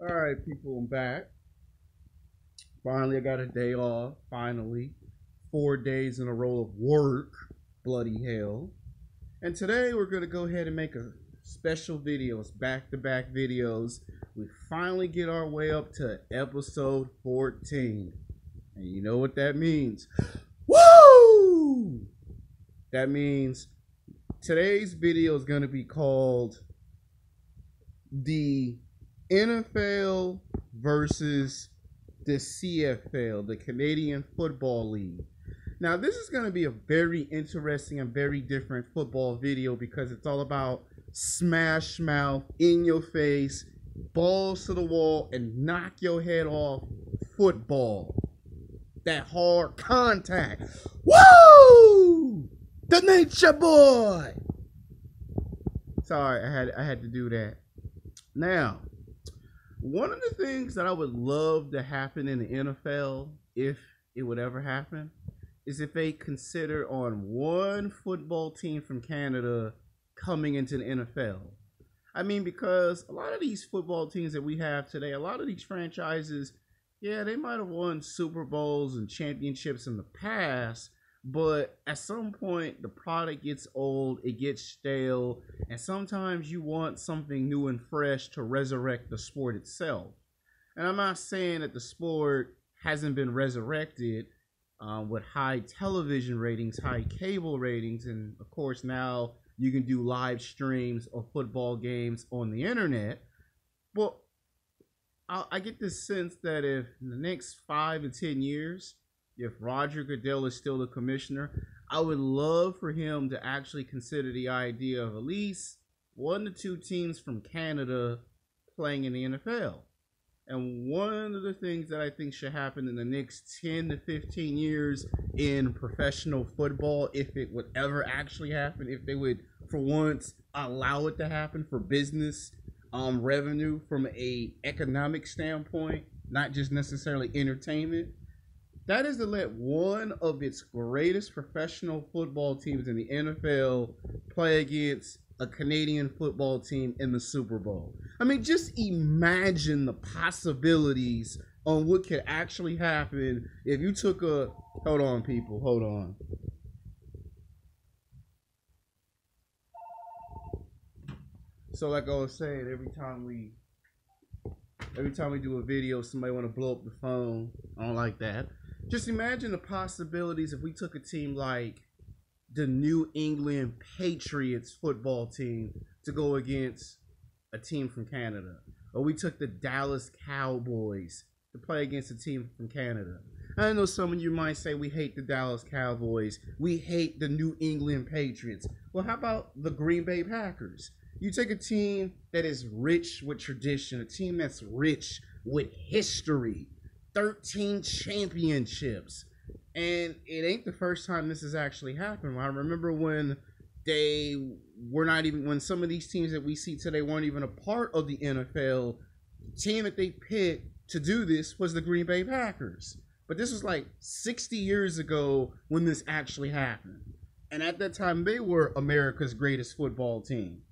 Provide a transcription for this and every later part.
All right, people, I'm back. Finally, I got a day off. Finally, 4 days in a row of work. Bloody hell. And today, we're going to go ahead and make a special videos, back-to-back videos. We finally get our way up to episode 14. And you know what that means? Woo! That means today's video is going to be called the NFL versus the CFL, the Canadian Football League. Now, this is going to be a very interesting and very different football video because it's all about smash mouth, in your face, balls to the wall, and knock your head off football. That hard contact. Woo! The nature boy. Sorry, I had to do that. Now, one of the things that I would love to happen in the NFL, if it would ever happen, is if they consider on one football team from Canada coming into the NFL. I mean, because a lot of these football teams that we have today, a lot of these franchises, yeah, they might have won Super Bowls and championships in the past, but at some point, the product gets old, it gets stale, and sometimes you want something new and fresh to resurrect the sport itself. And I'm not saying that the sport hasn't been resurrected with high television ratings, high cable ratings, and of course now you can do live streams of football games on the internet. But I get this sense that if in the next 5 to 10 years, if Roger Goodell is still the commissioner, I would love for him to actually consider the idea of at least 1 to 2 teams from Canada playing in the NFL. And one of the things that I think should happen in the next 10 to 15 years in professional football, if it would ever actually happen, if they would for once allow it to happen for business revenue from a economic standpoint, not just necessarily entertainment, that is to let one of its greatest professional football teams in the NFL play against a Canadian football team in the Super Bowl. I mean, just imagine the possibilities on what could actually happen if you took a... Hold on, people. Hold on. So like I was saying, every time we do a video, somebody want to blow up the phone. I don't like that. Just imagine the possibilities if we took a team like the New England Patriots football team to go against a team from Canada. Or we took the Dallas Cowboys to play against a team from Canada. I know some of you might say we hate the Dallas Cowboys. We hate the New England Patriots. Well, how about the Green Bay Packers? You take a team that is rich with tradition, a team that's rich with history, 13 championships, and it ain't the first time this has actually happened. I remember when when some of these teams that we see today weren't even a part of the NFL, the team that they picked to do this was the Green Bay Packers. But this was like 60 years ago when this actually happened. And at that time, they were America's greatest football team.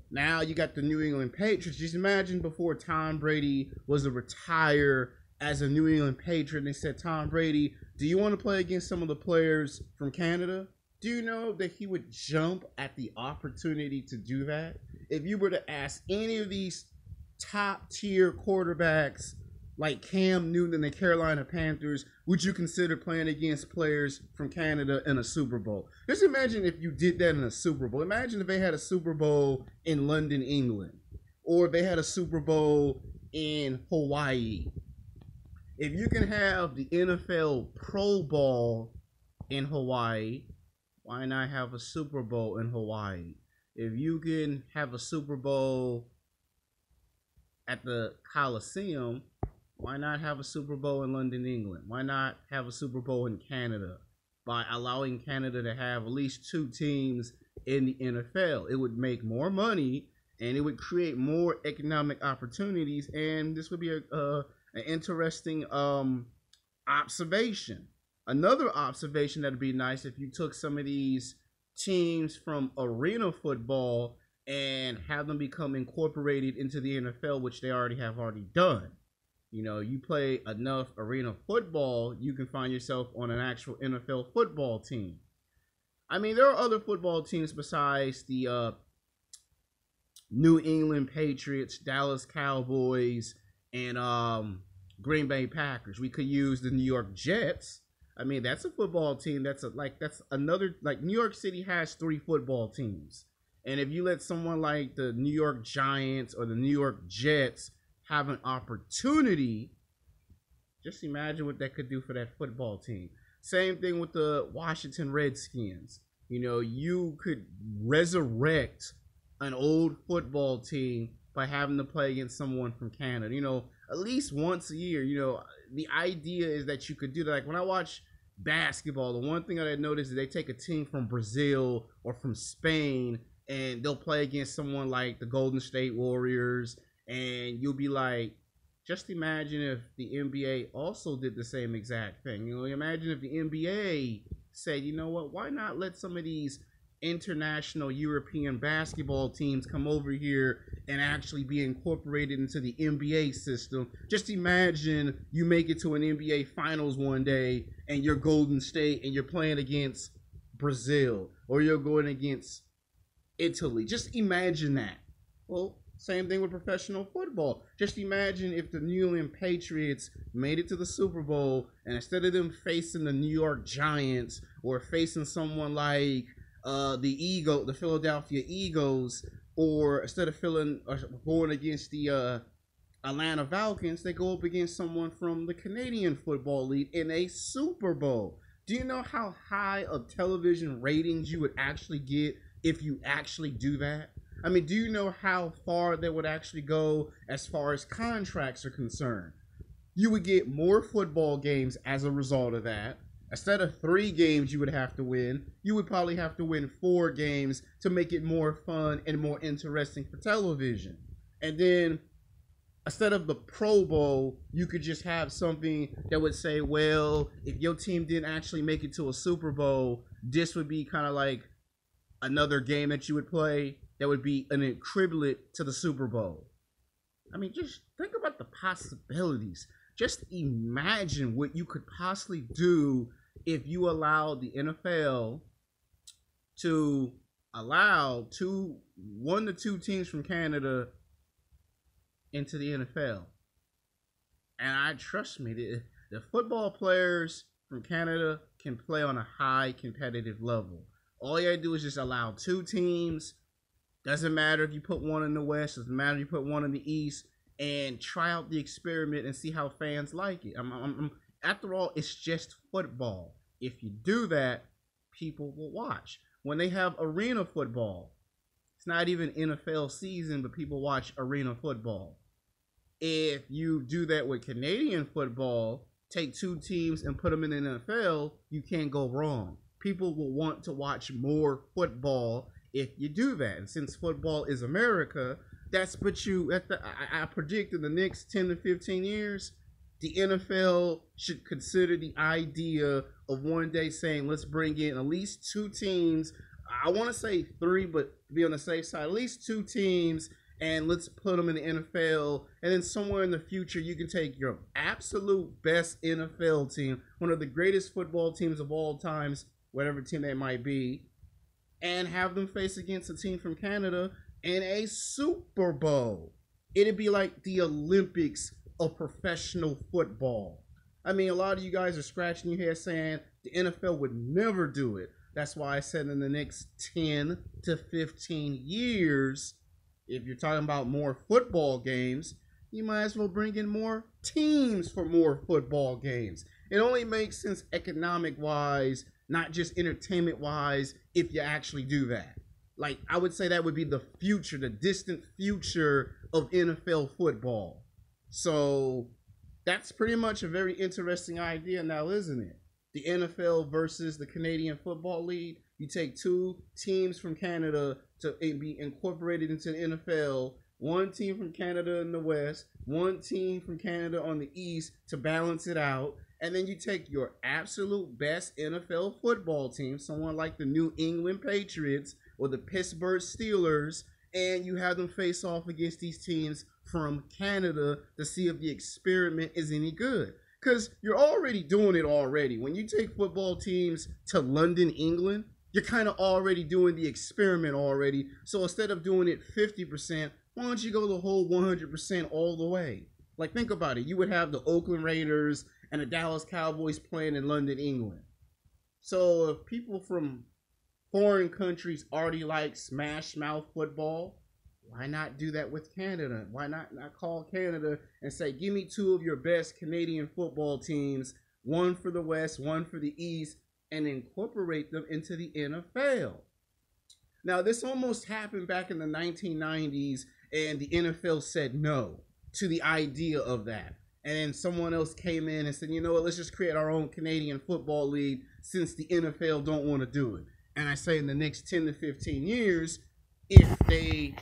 Now you got the New England Patriots. Just imagine before Tom Brady was to retire as a New England Patriot, they said, Tom Brady, do you want to play against some of the players from Canada? Do you know that he would jump at the opportunity to do that? If you were to ask any of these top tier quarterbacks like Cam Newton and the Carolina Panthers, would you consider playing against players from Canada in a Super Bowl? Just imagine if you did that in a Super Bowl. Imagine if they had a Super Bowl in London, England, or if they had a Super Bowl in Hawaii. If you can have the NFL Pro Bowl in Hawaii, why not have a Super Bowl in Hawaii? If you can have a Super Bowl at the Coliseum, why not have a Super Bowl in London, England? Why not have a Super Bowl in Canada? By allowing Canada to have at least 2 teams in the NFL, it would make more money and it would create more economic opportunities, and this would be an interesting observation. Another observation that would be nice if you took some of these teams from arena football and have them become incorporated into the NFL, which they already done. You know, you play enough arena football, you can find yourself on an actual NFL football team. I mean, there are other football teams besides the New England Patriots, Dallas Cowboys, and Green Bay Packers. We could use the New York Jets. I mean, that's a football team. That's another, like, New York City has 3 football teams. And if you let someone like the New York Giants or the New York Jets have an opportunity, just imagine what that could do for that football team. Same thing with the Washington Redskins. You know, you could resurrect an old football team by having to play against someone from Canada. You know, at least once a year. You know, the idea is that you could do that. Like when I watch basketball, the one thing that I noticed is they take a team from Brazil or from Spain and they'll play against someone like the Golden State Warriors, and you'll be like, just imagine if the NBA also did the same exact thing. You know, imagine if the NBA said, you know what, why not let some of these international European basketball teams come over here and actually be incorporated into the NBA system. Just imagine you make it to an NBA finals one day and you're Golden State and you're playing against Brazil or you're going against Italy. Just imagine that. Well, same thing with professional football. Just imagine if the New England Patriots made it to the Super Bowl and instead of them facing the New York Giants or facing someone like the Philadelphia Eagles, or instead of going against the Atlanta Falcons, they go up against someone from the Canadian Football League in a Super Bowl. Do you know how high of television ratings you would actually get if you actually do that? I mean, do you know how far they would actually go as far as contracts are concerned? You would get more football games as a result of that. Instead of 3 games you would have to win, you would probably have to win 4 games to make it more fun and more interesting for television. And then instead of the Pro Bowl, you could just have something that would say, well, if your team didn't actually make it to a Super Bowl, this would be kind of like another game that you would play that would be an equivalent to the Super Bowl. I mean, just think about the possibilities. Just imagine what you could possibly do if you allowed the NFL to allow 1 to 2 teams from Canada into the NFL. And trust me, the football players from Canada can play on a high competitive level. All you gotta do is just allow 2 teams. Doesn't matter if you put one in the West, doesn't matter if you put one in the East, and try out the experiment and see how fans like it. After all, it's just football. If you do that, people will watch. When they have arena football, it's not even NFL season, but people watch arena football. If you do that with Canadian football, take 2 teams and put them in the NFL, you can't go wrong. People will want to watch more football if you do that. And since football is America, I predict in the next 10 to 15 years, the NFL should consider the idea of one day saying, let's bring in at least 2 teams. I want to say 3, but to be on the safe side, at least 2 teams, and let's put them in the NFL. And then somewhere in the future, you can take your absolute best NFL team, one of the greatest football teams of all times, whatever team they might be, and have them face against a team from Canada in a Super Bowl. It'd be like the Olympics of professional football. I mean, a lot of you guys are scratching your head saying the NFL would never do it. That's why I said in the next 10 to 15 years, if you're talking about more football games, you might as well bring in more teams for more football games. It only makes sense economic-wise, not just entertainment-wise, if you actually do that. Like, I would say that would be the future, the distant future of NFL football. So that's pretty much a very interesting idea now, isn't it? The NFL versus the Canadian Football League. You take 2 teams from Canada to be incorporated into the NFL. 1 team from Canada in the West, 1 team from Canada on the East to balance it out. And then you take your absolute best NFL football team, someone like the New England Patriots or the Pittsburgh Steelers, and you have them face off against these teams from Canada to see if the experiment is any good. Because you're already doing it already. When you take football teams to London, England, you're kind of already doing the experiment already. So instead of doing it 50%, why don't you go the whole 100% all the way? Like, think about it. You would have the Oakland Raiders and the Dallas Cowboys playing in London, England. So if people from foreign countries already like smash mouth football, why not do that with Canada? Why not call Canada and say, give me two of your best Canadian football teams, one for the West, one for the East, and incorporate them into the NFL? Now, this almost happened back in the 1990s, and the NFL said no to the idea of that. And then someone else came in and said, you know what, let's just create our own Canadian Football League since the NFL don't want to do it. And I say in the next 10 to 15 years, if they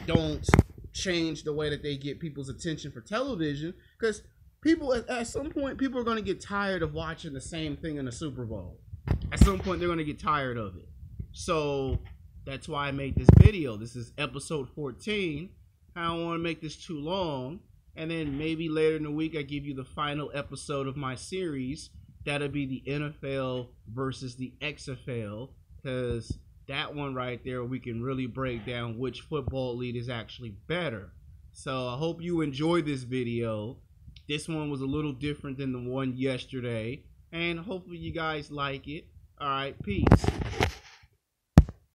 don't change the way that they get people's attention for television, because people, at some point, people are going to get tired of watching the same thing in the Super Bowl. At some point, they're going to get tired of it. So that's why I made this video. This is episode 14. I don't want to make this too long. And then maybe later in the week, I give you the final episode of my series. That'll be the NFL versus the XFL, because that one right there, we can really break down which football league is actually better. So I hope you enjoyed this video. This one was a little different than the one yesterday, and hopefully you guys like it. All right, peace.